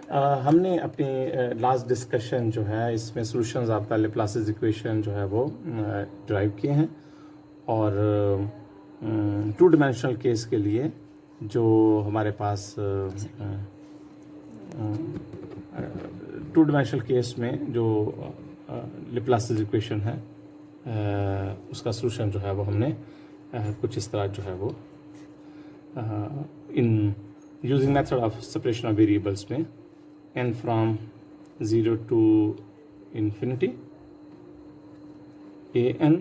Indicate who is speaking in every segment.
Speaker 1: हमने अपनी last discussion जो है इसमें सॉल्यूशंस ऑफ द लैप्लासिस इक्वेशन जो है वो ड्राइव किए हैं, और टू डिमेंशनल केस के लिए जो हमारे पास टू डिमेंशनल केस में जो लैप्लासिस इक्वेशन है उसका सॉल्यूशन जो है वो हमने कुछ इस तरह जो है वो in using method of separation of variables में n from 0 to infinity a n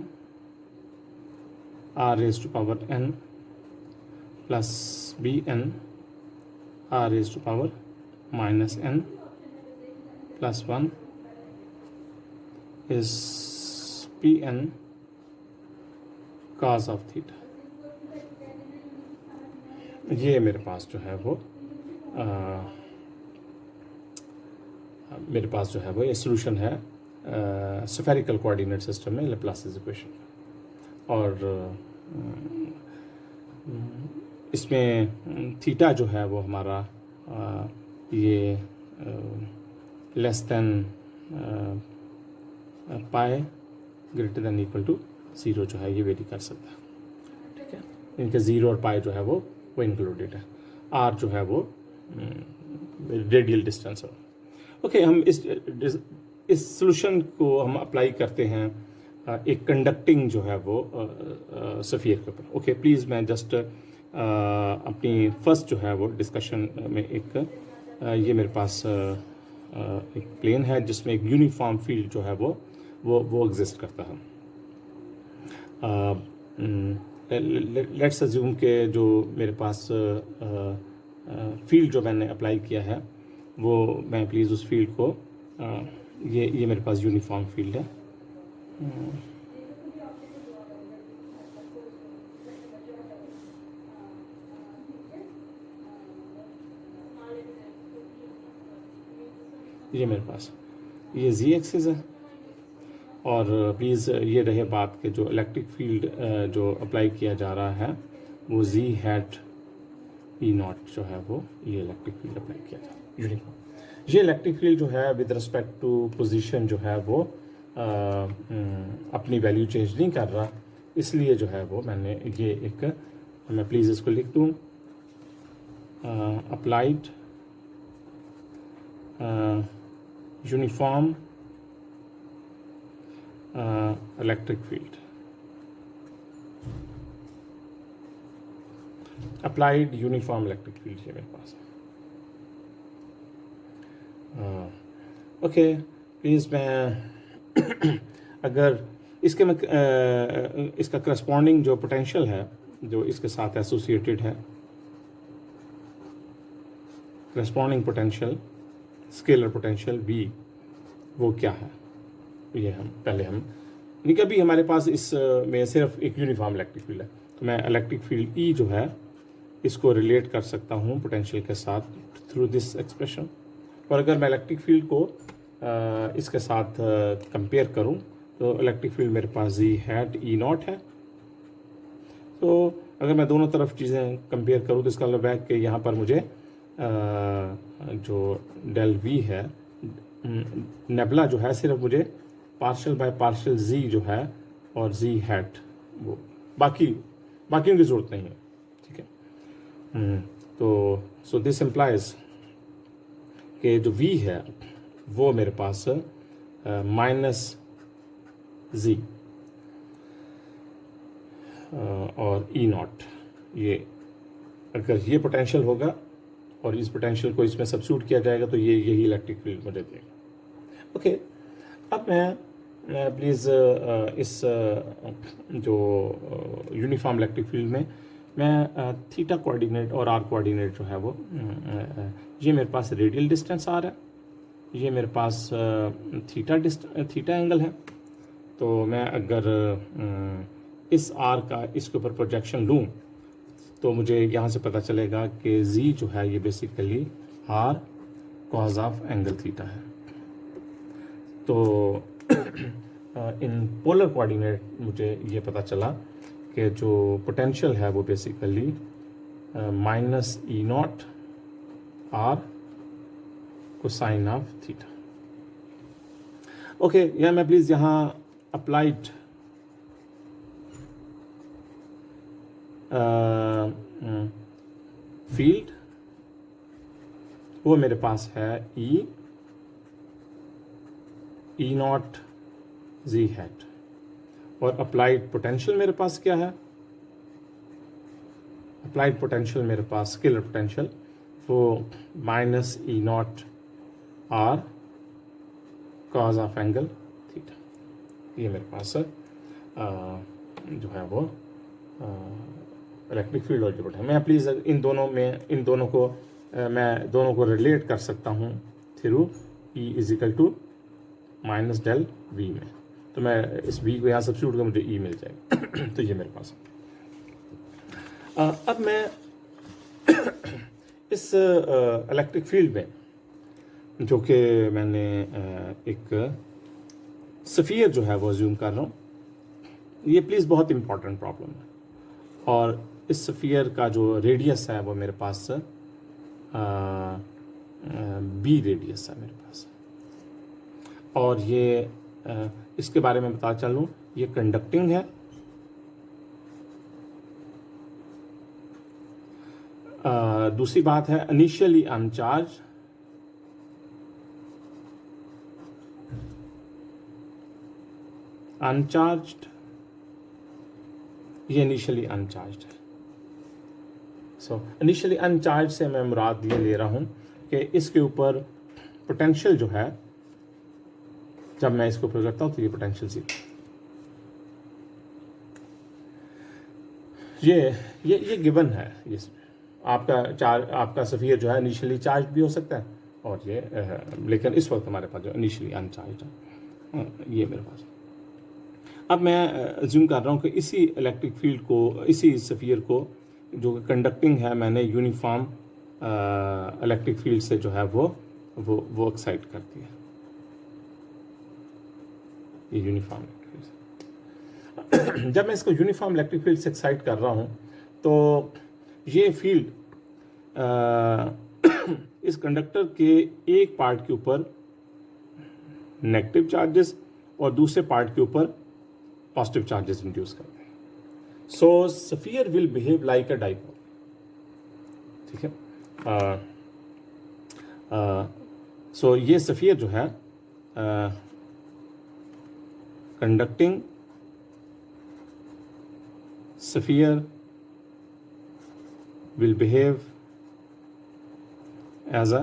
Speaker 1: r raised to power n plus b n r raised to power minus n plus 1 is p n cos of theta. ये मेरे पास जो है वो मेरे पास जो है वो ये सॉल्यूशन है स्फेरिकल कोऑर्डिनेट सिस्टम में लैप्लासिस इक्वेशन, और इसमें थीटा जो है वो हमारा ये less than pi greater than equal to 0 जो है ये वेरी कर सकता है, ठीक है। इनके 0 और पाई जो है वो इंक्लूडेड है। आर जो है वो रेडियल डिस्टेंस है। ओके, हम इस सॉल्यूशन को हम अप्लाई करते हैं एक कंडक्टिंग जो है वो सफ़ियर के ऊपर। ओके, प्लीज़ मैं जस्ट अपनी फर्स्ट जो है वो डिस्कशन में एक ये मेरे पास एक प्लेन है जिसमें एक यूनिफॉर्म फील्ड जो है वो एग्जिस्ट करता है। लेट्स अज्यूम के जो मेरे पास फील्ड जो मैंने अप्लाई किया है वो मैं प्लीज़ उस फील्ड को ये मेरे पास यूनिफॉर्म फील्ड है। ये मेरे पास ये z एक्सिस है, और प्लीज़ ये रहे बात के जो इलेक्ट्रिक फील्ड जो अप्लाई किया जा रहा है वो z हैट ई नॉट जो है वो ये इलेक्ट्रिक फील्ड अप्लाई किया जा रहा है यूनिफॉर्म। ये इलेक्ट्रिक फील्ड जो है विद रिस्पेक्ट टू पोजीशन जो है वो अपनी वैल्यू चेंज नहीं कर रहा, इसलिए जो है वो मैंने ये एक, मैं प्लीज़ इसको लिख दूँ, applied uniform electric field, applied uniform electric field है मेरे पास। ओके, प्लीज़ मैं अगर इसके में इसका करस्पॉन्डिंग जो पोटेंशियल है जो इसके साथ एसोसिएटेड है, corresponding potential scalar potential V वो क्या है, ये हम पहले हम नहीं, कभी हमारे पास इस में सिर्फ एक यूनिफॉर्म इलेक्ट्रिक फील्ड है तो मैं इलेक्ट्रिक फील्ड E जो है इसको रिलेट कर सकता हूँ पोटेंशियल के साथ थ्रू दिस एक्सप्रेशन। और अगर मैं इलेक्ट्रिक फील्ड को इसके साथ कंपेयर करूँ तो इलेक्ट्रिक फील्ड मेरे पास Z हैट ई नॉट है। तो अगर मैं दोनों तरफ चीज़ें कंपेयर करूँ तो इसका मतलब है कि यहाँ पर मुझे जो डेल V है नेबुला जो है सिर्फ मुझे पार्शियल बाय पार्शियल Z जो है और Z हैट वो बाकियों की ज़रूरत नहीं है, ठीक है। तो सो दिस इम्प्लाइज कि जो V है वो मेरे पास माइनस Z और ई नॉट, ये अगर ये पोटेंशियल होगा और इस पोटेंशियल को इसमें सब्स्टिट्यूट किया जाएगा तो यही इलेक्ट्रिक फील्ड मुझे देगा। ओके, अब मैं प्लीज़ इस जो यूनिफॉर्म इलेक्ट्रिक फील्ड में मैं थीटा कोऑर्डिनेट और आर कोऑर्डिनेट जो है वो ये मेरे पास रेडियल डिस्टेंस आर है, ये मेरे पास थीटा एंगल है। तो मैं अगर इस आर का इसके ऊपर प्रोजेक्शन लूँ तो मुझे यहाँ से पता चलेगा कि Z जो है ये basically R cause of angle theta है। तो इन पोलर कोऑर्डिनेट मुझे ये पता चला कि जो पोटेंशियल है वो basically minus E naught R cosine of theta. Okay, या मैं प्लीज यहाँ अप्लाइड फील्ड, वो मेरे पास है ई नॉट जी हैट, और अप्लाइड पोटेंशियल मेरे पास क्या है, अप्लाइड पोटेंशियल मेरे पास स्केलर पोटेंशियल वो minus E naught R cos of angle theta. ये मेरे पास जो है वो इलेक्ट्रिक फील्ड और जो है, मैं प्लीज़ इन दोनों को मैं दोनों को रिलेट कर सकता हूँ through E is equal to minus del V में। तो मैं इस वी को यहाँ सब्स्टिट्यूट कर मुझे ई मिल जाएगा। तो ये मेरे पास अब मैं इस इलेक्ट्रिक फील्ड में जो कि मैंने एक सफ़ियर जो है वो अज्यूम कर रहा हूँ, ये प्लीज़ बहुत इंपॉर्टेंट प्रॉब्लम है, और इस सफ़ियर का जो रेडियस है वो मेरे पास बी रेडियस है मेरे पास, और ये इसके बारे में बता चलूँ, ये कंडक्टिंग है, दूसरी बात है इनिशियली अनचार्ज, अनचार्ज्ड, ये इनिशियली अनचार्ज्ड है। सो इनिशियली अनचार्ज से मैं मुराद ये ले रहा हूँ कि इसके ऊपर पोटेंशियल जो है, जब मैं इसको ऊपर करता हूँ तो ये पोटेंशियल सी ये गिवन है। ये आपका सफ़ियर जो है इनिशियली चार्ज भी हो सकता है, और ये लेकिन इस वक्त हमारे पास जो इनिशियली अनचार्ज है, ये मेरे पास। अब मैं अज्यूम कर रहा हूँ कि इसी इलेक्ट्रिक फील्ड को, इसी सफ़ियर को जो कंडक्टिंग है, मैंने यूनिफॉर्म इलेक्ट्रिक फील्ड से जो है वो एक्साइट कर दिया, ये यूनिफॉर्म इलेक्ट्रिक फील्ड। जब मैं इसको यूनिफॉर्म इलेक्ट्रिक फील्ड से एक्साइट कर रहा हूँ तो ये फील्ड इस कंडक्टर के एक पार्ट के ऊपर नेगेटिव चार्जेस और दूसरे पार्ट के ऊपर पॉजिटिव चार्जेस इंड्यूस करते हैं। So sphere will behave like a dipole, ठीक है। सो ये सफियर जो है conducting sphere will behave as a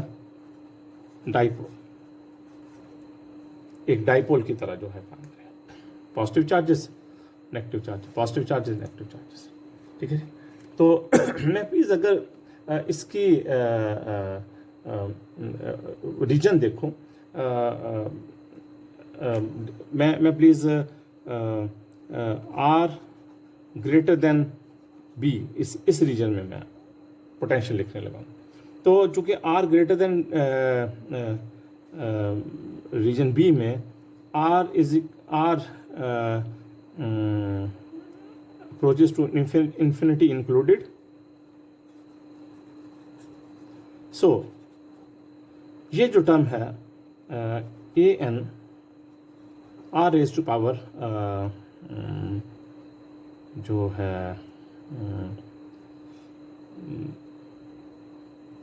Speaker 1: dipole, एक डाइपोल की तरह जो है काम करें, positive charges negative charges, positive charges negative charges, ठीक है। तो मैं प्लीज़ अगर इसकी रीजन देखूं, मैं please R greater than B इस रीजन में मैं पोटेंशियल लिखने लगा। तो चूंकि R greater than region B में R approaches to infinity included, so ये जो टर्म है A N R raise to power जो है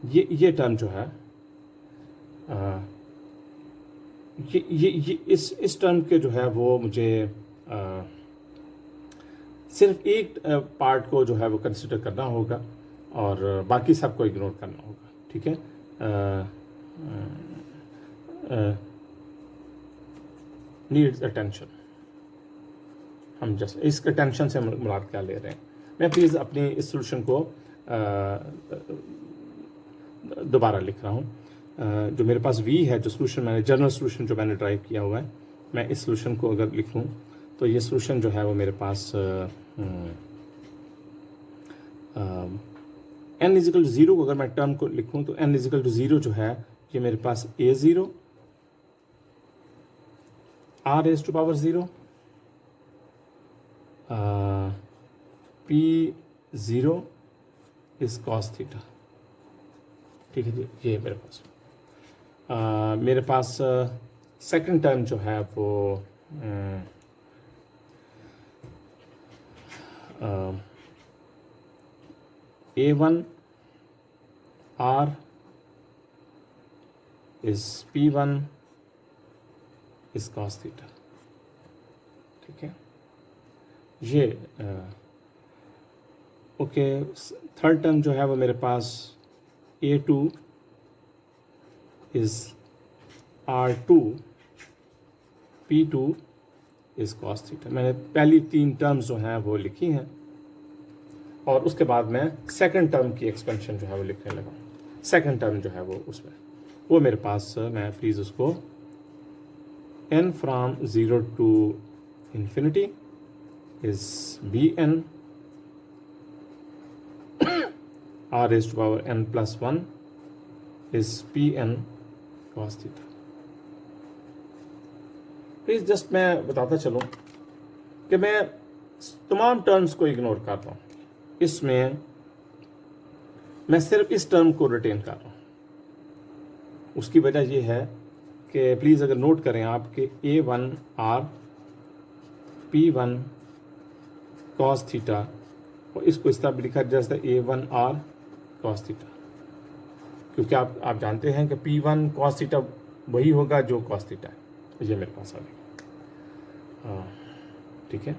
Speaker 1: ये टर्म जो है ये इस टर्म के जो है वो मुझे सिर्फ एक पार्ट को जो है वो कंसिडर करना होगा और बाकी सबको इग्नोर करना होगा, ठीक है। नीड्स अटेंशन, हम जस्ट इस अटेंशन से मुराद क्या ले रहे हैं। मैं प्लीज़ अपनी इस सोल्यूशन को दोबारा लिख रहा हूँ। जो मेरे पास v है, जो सोल्यूशन मैंने जनरल सोल्यूशन जो मैंने ड्राइव किया हुआ है, मैं इस सोल्यूशन को अगर लिखूँ तो ये सोल्यूशन जो है वो मेरे पास n इजिकल टू ज़ीरो को अगर मैं टर्म को लिखूँ तो n इजिकल टू ज़ीरो जो है ये मेरे पास a0 r raised to power 0 p0 is cos theta, ठीक है जी। ये मेरे पास मेरे पास सेकंड टर्म जो है वो A1 R is P1 is cos theta, ठीक है। ये ओके, थर्ड टर्म जो है वो मेरे पास A2 is R2 P2 is cos theta. मैंने पहली तीन टर्म्स जो हैं वो लिखी हैं और उसके बाद मैं सेकंड टर्म की एक्सपेंशन जो है वो लिखने लगा। सेकंड टर्म जो है वो उसमें वो मेरे पास, मैं प्लीज़ उसको n from 0 to infinity is Bn r raised to power n plus 1 is Pn cos theta। Please just मैं बताता चलूँ कि मैं तमाम टर्म्स को इग्नोर कर रहा हूँ, इसमें मैं सिर्फ इस टर्म को रिटेन कर रहा हूँ। उसकी वजह यह है कि प्लीज़ अगर नोट करें आप कि A1 R P1 cos theta, और इसको इस तरह भी लिखा जा सकता है A1 R cos थीटा, क्योंकि आप जानते हैं कि P1 cos थीटा वही होगा जो cos थीटा है। ये मेरे पास आ गया, ठीक है।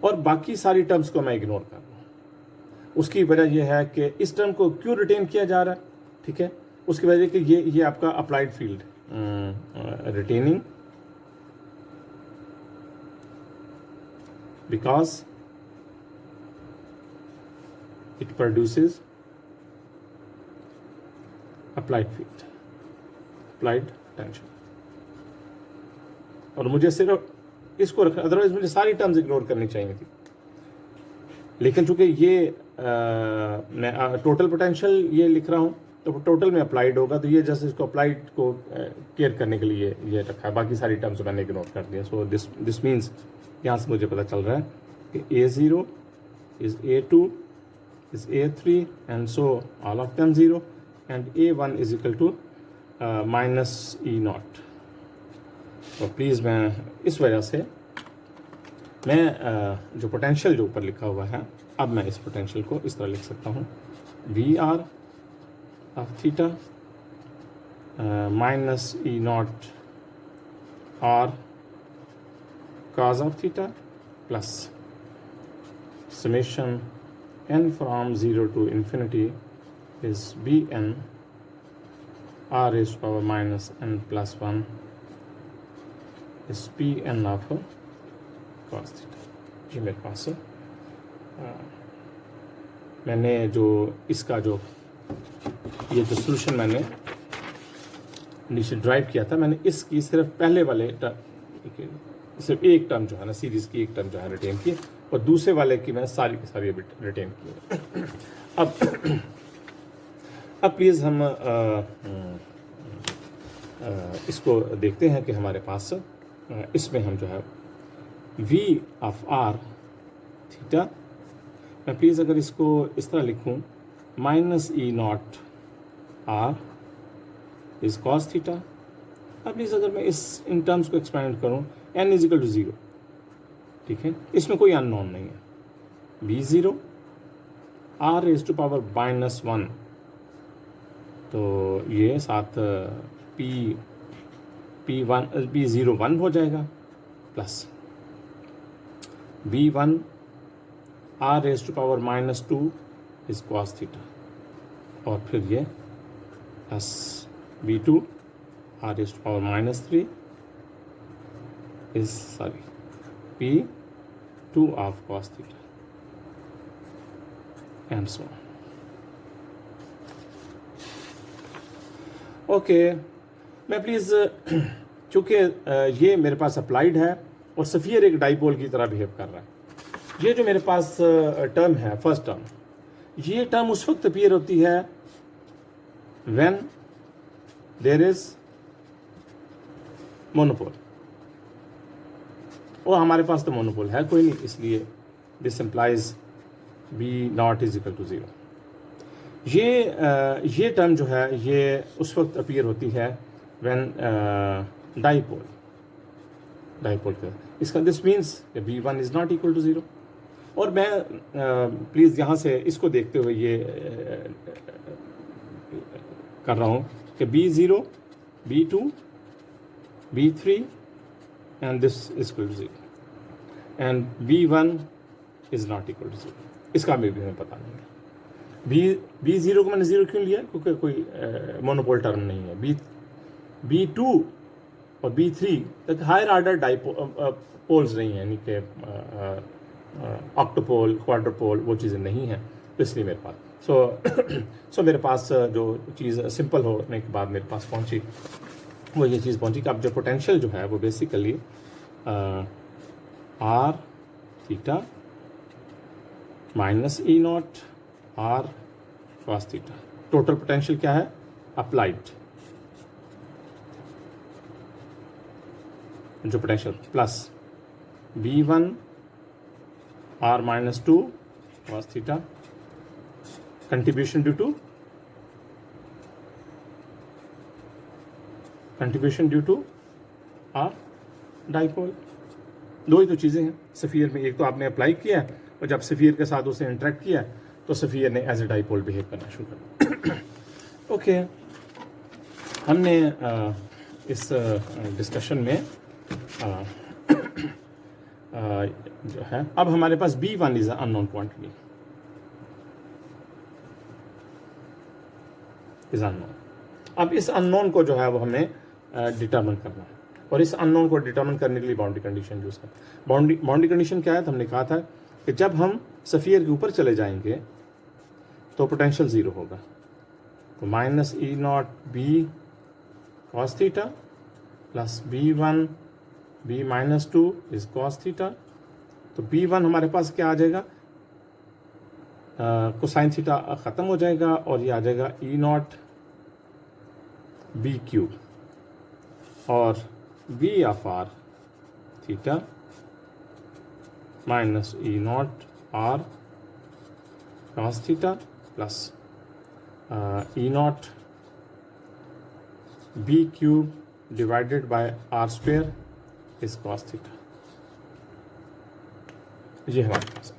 Speaker 1: और बाकी सारी टर्म्स को मैं इग्नोर कर रहा हूँ। उसकी वजह यह है कि इस टर्म को क्यों रिटेन किया जा रहा है, ठीक है। उसकी वजह कि ये आपका applied field retaining because it produces applied field, applied tension. और मुझे सिर्फ इसको रखना, अदरवाइज मुझे सारी टर्म्स इग्नोर करनी चाहिए थी। लेकिन चूंकि ये मैं टोटल पोटेंशियल ये लिख रहा हूँ तो टोटल में अप्लाइड होगा, तो ये जैसे इसको अप्लाइड को केयर करने के लिए ये रखा है। बाकी सारी टर्म्स मैंने इग्नोर कर दिया। सो दिस मीन्स यहाँ से मुझे पता चल रहा है कि A0 is A2 is A3 and so all of them 0 and A1 is equal to minus E0। तो प्लीज़ मैं इस वजह से मैं जो पोटेंशियल जो ऊपर लिखा हुआ है, अब मैं इस पोटेंशियल को इस तरह लिख सकता हूँ VR of theta minus E0 R cos of theta plus summation n from 0 to infinity is Bn r raised to power minus n plus 1 is Pn of cos theta। ये मेरे पास मैंने जो इसका जो ये जो सोल्यूशन मैंने नीचे ड्राइव किया था, मैंने इसकी सिर्फ पहले वाले सिर्फ एक टर्म जो है ना, सीरीज की एक टर्म जो है रिटेन की, और दूसरे वाले की मैं सारी की सारी रिटेन की। अब प्लीज़ हम इसको देखते हैं कि हमारे पास इसमें हम जो है V ऑफ R थीटा, मैं प्लीज़ अगर इसको इस तरह लिखूं minus E0 R is cos theta. अब प्लीज़ अगर मैं इन टर्म्स को एक्सपेंड करूं n इज इक्वल टू 0, ठीक है, इसमें कोई अननोन नहीं है। B0 R raised to power minus 1, तो ये साथ P0 1 हो जाएगा plus B1 R raised to power minus 2 is cos theta, और फिर ये plus B2 R raised to power minus 3 is P2 of cos theta and so on। Okay, मैं please चूँकि ये मेरे पास अप्लाइड है और सफ़ियर एक डाइपोल की तरह बिहेव कर रहा है, ये जो मेरे पास टर्म है फर्स्ट टर्म, ये टर्म उस वक्त अपीयर होती है व्हेन देयर इज मोनोपोल, और हमारे पास तो मोनोपोल है कोई नहीं, इसलिए this implies B0 is equal to 0। ये टर्म जो है ये उस वक्त अपीयर होती है व्हेन डाइपोल का इसका this means B1 is not equal to 0। और मैं प्लीज़ यहाँ से इसको देखते हुए ये कर रहा हूँ कि B0, B2, B3 and this is equal to 0 and B1 is not equal to 0। इसका भी हमें पता नहीं है। B0 को मैंने 0 क्यों लिया, क्योंकि कोई मोनोपोल टर्म नहीं है। B2 और B3 तक हायर ऑर्डर पोल्स नहीं है, यानी कि ऑक्टोपोल, क्वाड्रोपोल, वो चीज़ें नहीं हैं, तो इसलिए मेरे पास सो मेरे पास जो चीज़ सिंपल होने के बाद मेरे पास पहुंची वो ये चीज़ पहुंची कि अब जो पोटेंशियल जो है वो basically R theta minus E naught R cos theta, total potential क्या है अप्लाइड जो potential plus B1 R minus 2 cos theta contribution due to R dipole। दो ही तो चीज़ें हैं सफ़ियर में, एक तो आपने अप्लाई किया है और जब सफ़ियर के साथ उसे इंटरेक्ट किया तो सफ़ियर ने एज ए डाइपोल बिहेव करना शुरू कर ओके। हमने इस डिस्कशन में जो है अब हमारे पास B1 is unknown quantity is unknown. अब इस अननोन को जो है वो हमें डिटरमिन करना है और इस अननोन को डिटरमिन करने के लिए बाउंड्री कंडीशन यूज करते हैं। बाउंड्री कंडीशन क्या है, तो हमने कहा था कि जब हम सफ़ियर के ऊपर चले जाएंगे तो पोटेंशियल 0 होगा, तो minus E naught B cos theta plus B1 B minus 2 is cos theta, तो B1 हमारे पास क्या आ जाएगा, कोसाइन थीटा ख़त्म हो जाएगा और ये आ जाएगा ई नॉट बी क्यूब और B of R theta minus E naught R cos theta plus E naught B cube divided by R square is cos theta. ये हमारे पास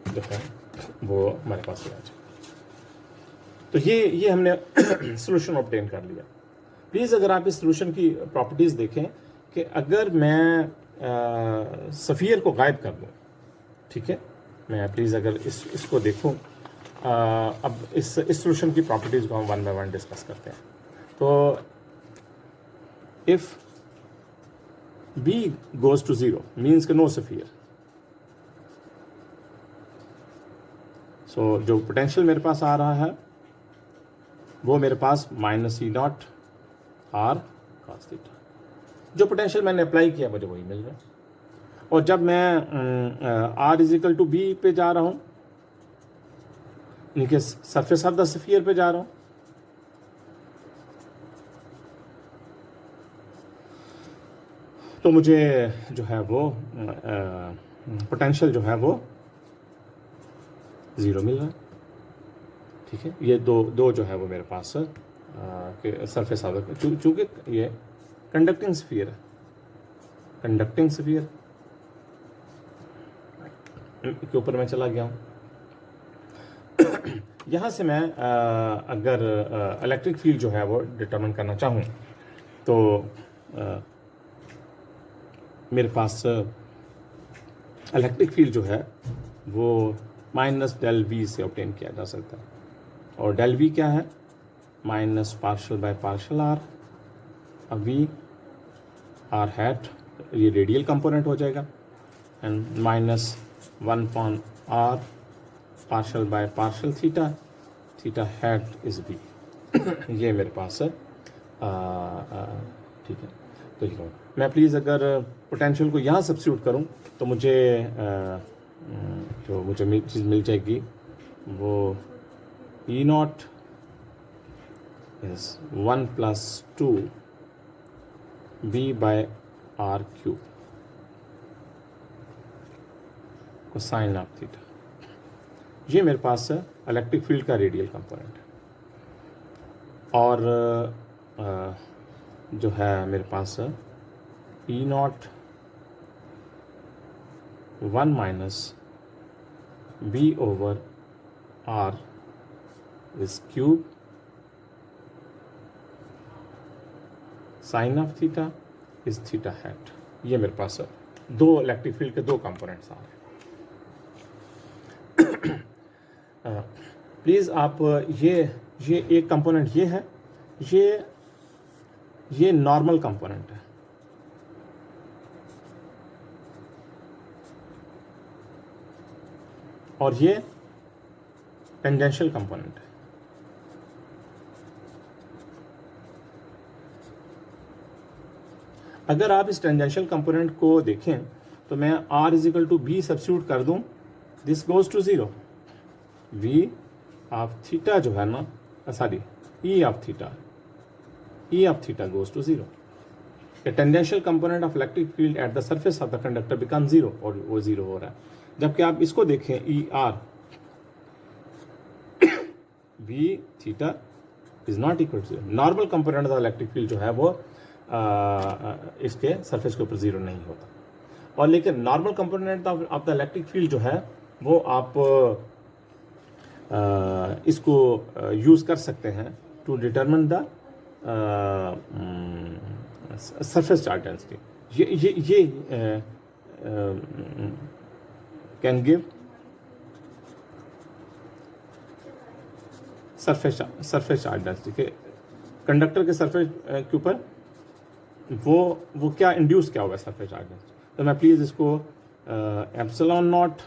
Speaker 1: जो है वो हमारे पास आ जाए, तो ये हमने सोल्यूशन ऑब्टेन कर लिया। प्लीज़ अगर आप इस सोल्यूशन की प्रॉपर्टीज़ देखें कि अगर मैं सफ़ियर को गायब कर दूँ, ठीक है, मैं प्लीज़ अगर इसको देखूँ, अब इस सोल्यूशन की प्रॉपर्टीज़ को हम वन बाय वन डिस्कस करते हैं। तो if B goes to 0 means कि no sphere, so जो पोटेंशियल मेरे पास आ रहा है वो मेरे पास minus E naught R cos theta, जो पोटेंशियल मैंने अप्लाई किया मुझे वही मिल रहा है। और जब मैं आर इजिकल टू बी पे जा रहा हूँ, यानी कि सरफेस ऑफ द स्फीयर पे जा रहा हूँ, तो मुझे जो है वो पोटेंशियल जो है वो 0 मिल रहा है, ठीक है। ये दो जो है वो मेरे पास सरफेस ऑफ चूँकि ये कंडक्टिंग स्फीयर है, कंडक्टिंग स्फीयर के ऊपर मैं चला गया हूँ। यहाँ से मैं अगर इलेक्ट्रिक फील्ड जो है वो डिटरमिन करना चाहूँ तो मेरे पास इलेक्ट्रिक फील्ड जो है वो माइनस डेल वी से ऑब्टेन किया जा सकता है, और डेल वी क्या है, minus partial by partial R, अब वी आर हैट ये रेडियल कंपोनेंट हो जाएगा, and minus 1 R partial by partial theta, theta hat is B. ये मेरे पास है, ठीक है। तो ये मैं प्लीज़ अगर पोटेंशियल को यहाँ सब्स्टिट्यूट करूँ तो मुझे जो मुझे चीज़ मिल जाएगी वो E naught is 1 + 2 B by R cube cosine of theta. ये मेरे पास है इलेक्ट्रिक फील्ड का रेडियल कंपोनेंट है। और जो है मेरे पास E naught 1 minus B over R is cube sine of theta is theta hat. ये मेरे पास दो इलेक्ट्रिक फील्ड के दो कंपोनेंट्स आ रहे हैं। प्लीज़ आप ये एक कंपोनेंट ये है, ये नॉर्मल कंपोनेंट है, और ये टेंजेंशियल कंपोनेंट है। अगर आप इस टेंजेंशियल कंपोनेंट को देखें तो मैं r is equal to B substitute कर दूं, this goes to zero. v of theta जो है ना, sorry e of theta goes to zero. A tangential component of electric field at the surface of the conductor becomes zero, और वो zero हो रहा है। जबकि आप इसको देखें E R B theta is not equal to zero. Normal component of electric field जो है वो इसके सरफेस के ऊपर जीरो नहीं होता। और लेकिन normal component of the electric field जो है वो आप इसको यूज़ कर सकते हैं to determine the surface charge density. ये can give surface charge density के कंडक्टर के सरफेस के ऊपर वो क्या इंड्यूस क्या होगा सरफेस चार्ज डेंसिटी। तो मैं प्लीज़ इसको epsilon naught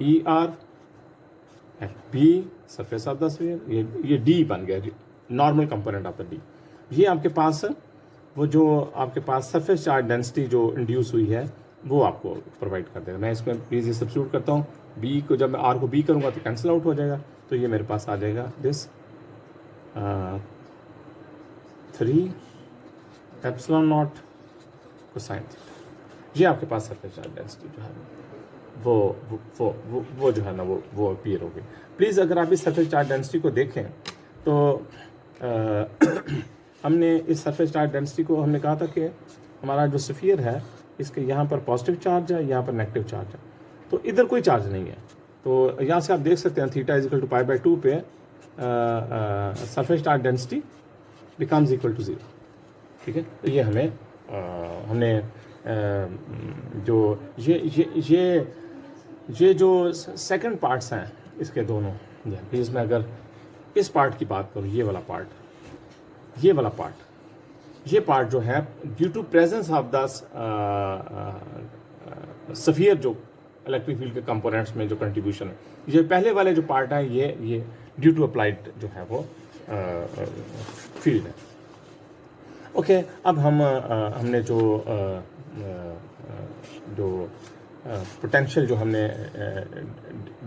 Speaker 1: E R at B surface of the sphere, ये डी बन गया, normal component of the D. ये आपके पास वो जो आपके पास सरफेस चार्ज डेंसिटी जो इंड्यूस हुई है वो आपको प्रोवाइड कर देगा। मैं इसमें प्लीज़ ये सब्स्टिट्यूट करता हूँ, बी को जब मैं आर को बी करूँगा तो कैंसिल आउट हो जाएगा, तो ये मेरे पास आ जाएगा this 3 epsilon not cosine theta. ये आपके पास सरफेस चार्ज डेंसिटी जो है वो जो है ना वो अपीयर होगी। प्लीज़ अगर आप इस सरफेस चार्ज डेंसिटी को देखें तो हमने इस सरफेस चार्ज डेंसिटी को हमने कहा था कि हमारा जो स्फीयर है इसके यहाँ पर पॉजिटिव चार्ज है, यहाँ पर नेगेटिव चार्ज है, तो इधर कोई चार्ज नहीं है। तो यहाँ से आप देख सकते हैं theta is equal to pi by 2 पे surface charge density becomes equal to zero. ठीक है, तो ये हमें हमने जो ये जो सेकंड पार्ट्स हैं इसके दोनों, प्लीज़ मैं अगर इस पार्ट की बात करूँ, ये वाला पार्ट ये पार्ट जो है due to presence of the sphere जो इलेक्ट्रिक फील्ड के कंपोनेंट्स में जो कंट्रीब्यूशन है, ये पहले वाले जो पार्ट है ये ड्यू टू अप्लाइड जो है वो फील्ड है। ओके, अब हमने जो पोटेंशियल जो हमने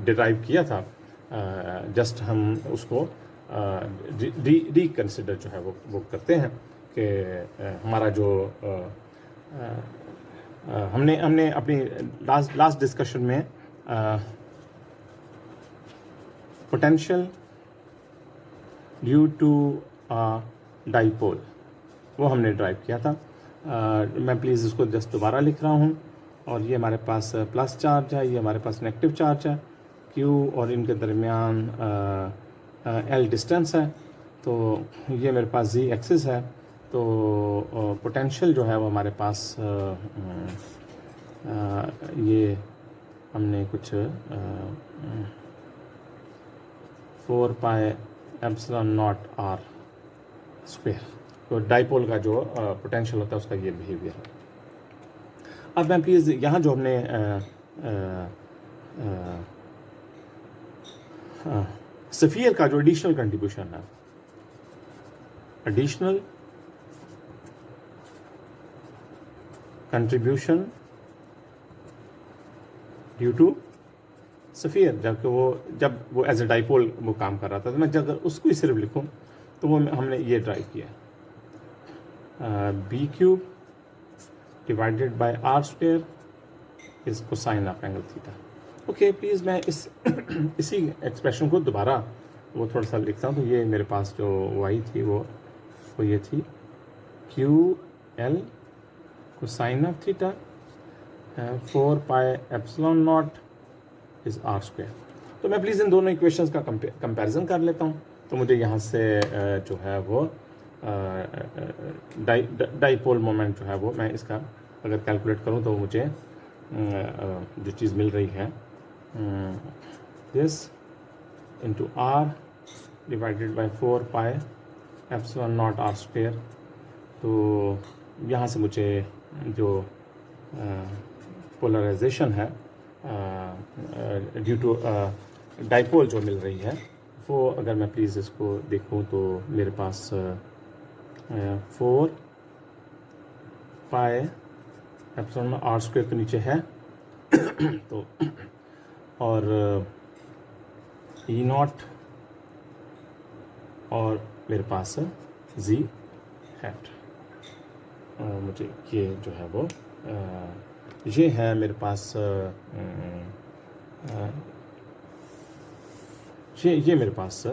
Speaker 1: डिराइव किया था, जस्ट हम उसको रिकन्सिडर जो है वो करते हैं कि हमारा जो हमने अपनी लास्ट डिस्कशन में पोटेंशियल ड्यू टू डाइपोल वो हमने ड्राइव किया था। मैं प्लीज़ इसको जस्ट दोबारा लिख रहा हूँ, और ये हमारे पास प्लस चार्ज है, ये हमारे पास नेगेटिव चार्ज है Q, और इनके दरमियान L डिस्टेंस है, तो ये मेरे पास Z एक्सिस है। तो पोटेंशियल जो है वो हमारे पास ये हमने कुछ 4 pi epsilon not R square, तो डाइपोल का जो पोटेंशियल होता है उसका ये बिहेवियर है। अब मैं प्लीज़ यहाँ जो हमने स्फीयर का जो एडिशनल कंट्रीब्यूशन है, additional contribution due to sphere, जब वो एज ए डाइपोल वो काम कर रहा था, तो मैं अगर उसको ही सिर्फ लिखूँ तो वो हमने ये ड्राइव किया, B cube divided by R square is cosine of angle theta. Okay, please मैं इसी एक्सप्रेशन को दोबारा वो थोड़ा सा लिखता हूँ। तो ये मेरे पास जो वाई थी वो ये थी Q L cosine of theta 4 pi epsilon naught is R square. तो मैं प्लीज़ इन दोनों इक्वेशंस का कंपैरिजन कर लेता हूँ। तो मुझे यहाँ से जो है वो डाइपोल मोमेंट जो है वो मैं इसका अगर कैलकुलेट करूँ तो मुझे जो चीज़ मिल रही है this into R divided by 4 pi epsilon naught R square. तो यहाँ से मुझे जो पोलराइजेशन है ड्यू टू डाइपोल जो मिल रही है वो अगर मैं प्लीज़ इसको देखूँ तो मेरे पास 4 पाई एप्सिलॉन आर स्क्वायर के नीचे है तो और ई नॉट और मेरे पास जी हैट। मुझे ये जो है वो ये है मेरे पास ये मेरे पास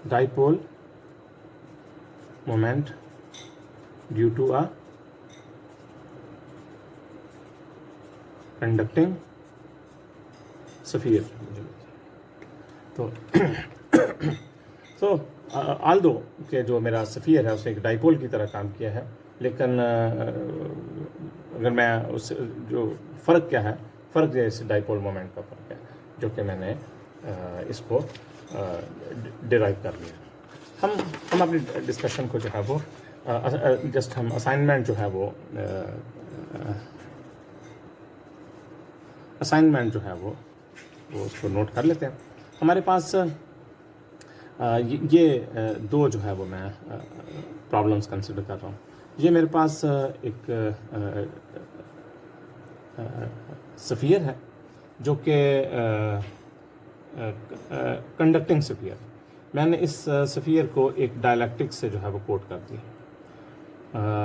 Speaker 1: dipole moment due to a conducting sphere. तो आल दो कि जो मेरा स्फीयर है उसने एक डाइपोल की तरह काम किया है, लेकिन अगर मैं उस जो फ़र्क क्या है, फ़र्क जो इस डाइपोल मोमेंट का फ़र्क है जो कि मैंने इसको डिराइव कर लिया। हम अपनी डिस्कशन को जो है वो जस्ट हम असाइनमेंट जो है वो असाइनमेंट जो है वो उसको नोट कर लेते हैं। हमारे पास ये दो जो है वो मैं प्रॉब्लम्स कंसिडर कर रहा हूँ। ये मेरे पास एक स्फीयर है जो कि कंडक्टिंग स्फीयर। मैंने इस स्फीयर को एक डायलैक्ट्रिक से जो है वो कोट कर दिया।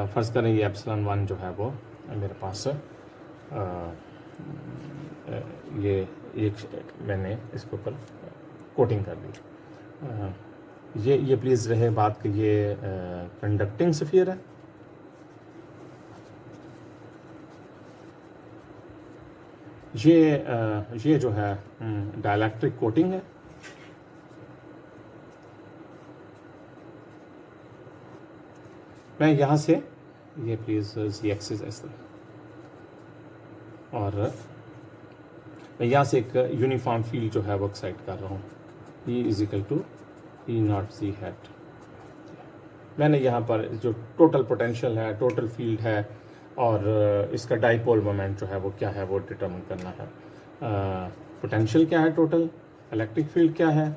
Speaker 1: फ़र्ज़ करें ये एप्सिलॉन 1 जो है वो मेरे पास ये एक मैंने इसके ऊपर कोटिंग कर दी। ये प्लीज़ रहे बात कि ये कंडक्टिंग स्फीयर है। ये जो है डायलैक्ट्रिक कोटिंग है। मैं यहाँ से ये प्लीज़ जी एक्सिस ऐसा और मैं यहाँ से एक यूनिफॉर्म फील्ड जो है वो एक्साइट कर रहा हूँ। E is equal to E naught z hat. मैंने यहाँ पर जो टोटल पोटेंशियल है, टोटल फील्ड है और इसका डाइपोल मोमेंट जो है वो क्या है वो डिटरमिन करना है। पोटेंशियल क्या है, टोटल इलेक्ट्रिक फील्ड क्या है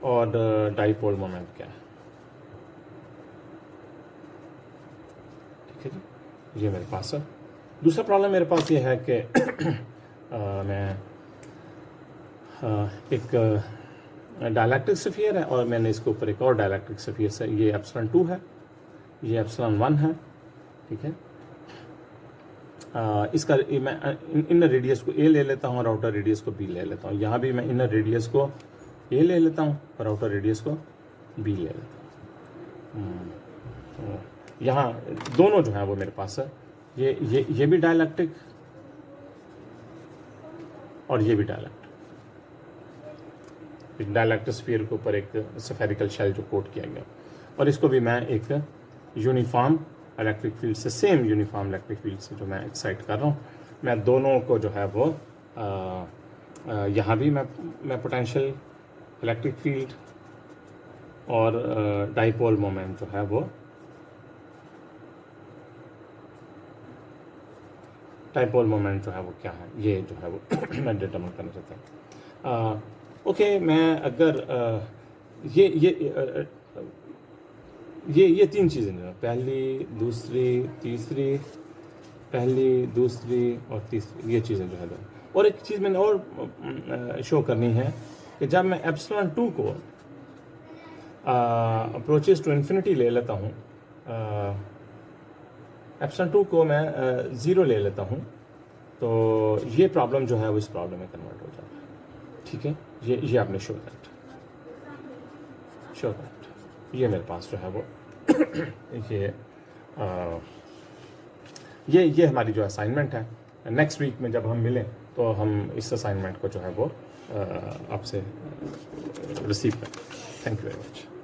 Speaker 1: और डाइपोल मोमेंट क्या है। ठीक है जी, ये मेरे पास है। दूसरा प्रॉब्लम मेरे पास ये है कि मैं एक डायलैक्ट्रिक स्फीयर है और मैंने इसके ऊपर एक और डायलैक्ट्रिक स्फीयर से, ये एप्सिलॉन 2 है, ये एप्सिलॉन 1 है। ठीक है, इसका मैं इनर रेडियस को ए ले लेता हूँ और आउटर रेडियस को बी ले लेता हूँ। यहाँ भी मैं इनर रेडियस को ए ले लेता हूँ और आउटर रेडियस को बी ले लेता हूँ। यहाँ दोनों जो है वो मेरे पास है, ये भी डायलैक्ट्रिक और ये भी डायलैक्ट्रिक। डायलैक्ट्रिक स्फीयर के ऊपर एक स्फेरिकल शेल जो कोट किया गया और इसको भी मैं एक यूनिफॉर्म इलेक्ट्रिक फील्ड से, सेम यूनिफॉर्म इलेक्ट्रिक फील्ड से जो मैं एक्साइट कर रहा हूँ। मैं दोनों को जो है वो यहाँ भी मैं पोटेंशियल इलेक्ट्रिक फील्ड और डाइपोल मोमेंट जो है वो डाइपोल मोमेंट जो है वो क्या है, ये जो है वो मैं डिटरमिन करना चाहता हूँ। ओके, मैं अगर ये तीन चीज़ें जो पहली, दूसरी, तीसरी, पहली, दूसरी और तीसरी, ये चीज़ें जो है। और एक चीज़ मैंने और शो करनी है कि जब मैं एप्सिलॉन 2 को अप्रोचेस टू इन्फिनिटी ले लेता हूँ, एप्सिलॉन 2 को मैं 0 ले लेता हूँ, तो ये प्रॉब्लम जो है वो इस प्रॉब्लम में कन्वर्ट हो जाता है। ठीक है। ये आपने शो दैट ये मेरे पास जो है वो ये हमारी जो असाइनमेंट है। नेक्स्ट वीक में जब हम मिलें तो हम इस असाइनमेंट को जो है वो आपसे रिसीव करें। Thank you very much.